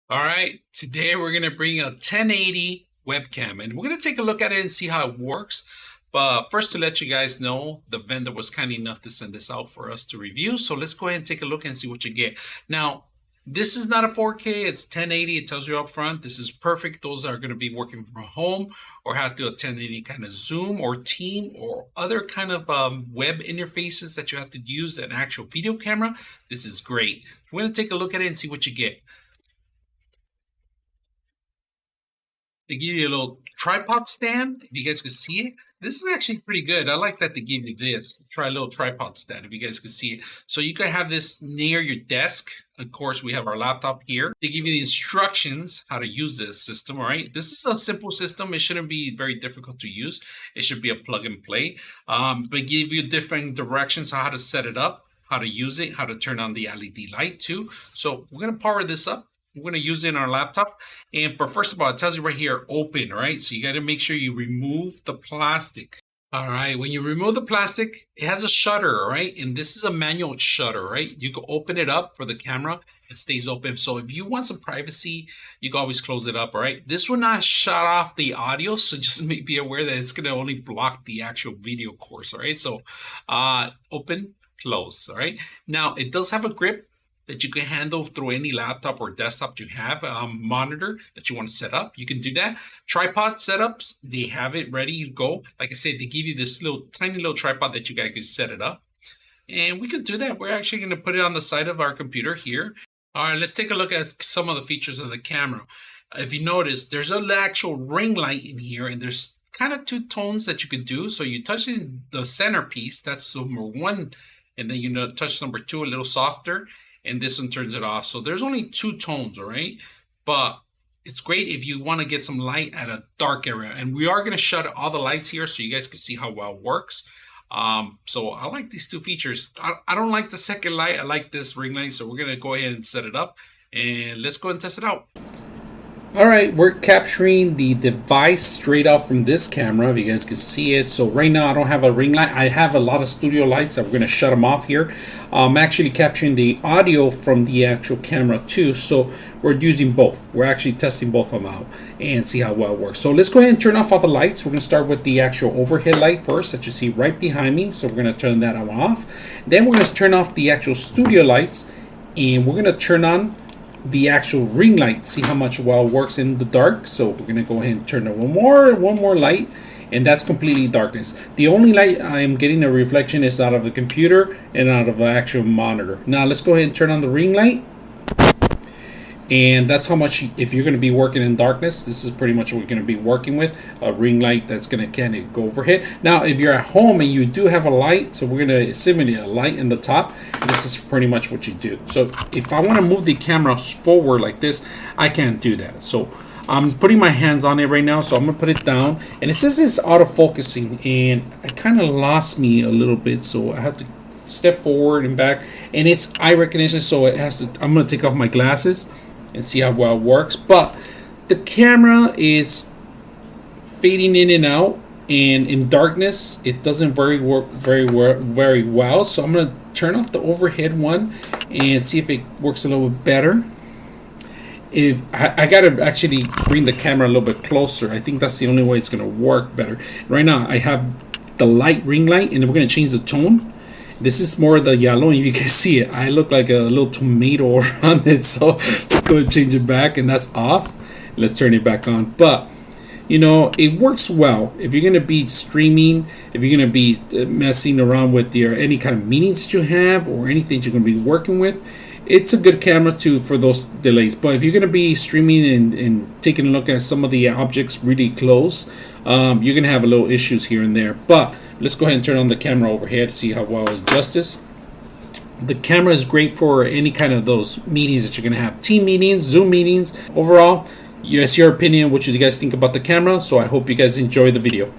All right, today we're going to bring a 1080 webcam and we're going to take a look at it and see how it works. But first, to let you guys know, the vendor was kind enough to send this out for us to review. So let's go ahead and take a look and see what you get. Now, this is not a 4K, it's 1080. It tells you up front. This is perfect. Those are going to be working from home or have to do a 1080 kind of Zoom or Team or other kind of web interfaces that you have to use an actual video camera. This is great. We're going to take a look at it and see what you get. They give you a little tripod stand, if you guys can see it. This is actually pretty good. I like that they give you this. Try a little tripod stand, if you guys can see it. So you can have this near your desk. Of course, we have our laptop here. They give you the instructions how to use this system, all right? This is a simple system. It shouldn't be very difficult to use. It should be a plug and play. But give you different directions on how to set it up, how to use it, how to turn on the LED light too. So we're going to power this up. We're going to use it in our laptop. And for first of all, it tells you right here, open, right? So you got to make sure you remove the plastic. All right, when you remove the plastic, it has a shutter, right? And this is a manual shutter, right? You can open it up for the camera. It stays open. So if you want some privacy, you can always close it up, all right? This will not shut off the audio, so just be aware that it's going to only block the actual video course, all right? So open, close, all right? Now, it does have a grip that you can handle through any laptop or desktop you have, monitor that you want to set up. You can do that. Tripod setups, they have it ready to go. Like I said, they give you this little tiny little tripod that you guys can set it up. And we can do that. We're actually going to put it on the side of our computer here. All right, let's take a look at some of the features of the camera. If you notice, there's an actual ring light in here, and there's kind of two tones that you could do. So you touch the centerpiece, that's number one, and then you touch number two, a little softer, and this one turns it off. So there's only two tones, all right? But it's great if you want to get some light at a dark area. And we are going to shut all the lights here so you guys can see how well it works. So I like these two features. I don't like the second light. I like this ring light. So we're going to go ahead and set it up. And let's go and test it out. All right, we're capturing the device straight out from this camera, if you guys can see it. So right now I don't have a ring light. I have a lot of studio lights that we're going to shut them off here. I'm actually capturing the audio from the actual camera too. So we're using both. We're actually testing both of them out and see how well it works. So let's go ahead and turn off all the lights. We're going to start with the actual overhead light first that you see right behind me. So we're going to turn that one off. Then we're going to turn off the actual studio lights, and we're going to turn on the actual ring light, see how much well works in the dark. So we're gonna go ahead and turn on one more light, and that's completely darkness. The only light I'm getting a reflection is out of the computer and out of the actual monitor. Now let's go ahead and turn on the ring light, and that's how much, if you're going to be working in darkness, this is pretty much what we're going to be working with, a ring light that's going to kind of go overhead. Now if you're at home and you do have a light, so we're going to simulate a light in the top, this is pretty much what you do. So if I want to move the camera forward like this, I can't do that. So I'm putting my hands on it right now, so I'm going to put it down, and it says it's auto-focusing, and it kind of lost me a little bit, so I have to step forward and back, and it's eye recognition, so it has to, I'm going to take off my glasses and see how well it works. But the camera is fading in and out, and in darkness it doesn't work very well. So I'm going to turn off the overhead one and see if it works a little bit better. If I gotta actually bring the camera a little bit closer, I think that's the only way it's going to work better. Right now I have the light ring light, and we're going to change the tone. This is more the yellow, and you can see it. I look like a little tomato around it. So let's go and change it back, and that's off. Let's turn it back on. But you know, it works well if you're going to be streaming, if you're going to be messing around with your any kind of meetings that you have or anything you're going to be working with. It's a good camera too for those delays. But if you're going to be streaming and taking a look at some of the objects really close, you're going to have a little issues here and there. But let's go ahead and turn on the camera overhead to see how well it adjusts. The camera is great for any kind of those meetings that you're going to have. Team meetings, Zoom meetings. Overall, it's your opinion what you guys think about the camera. So I hope you guys enjoy the video.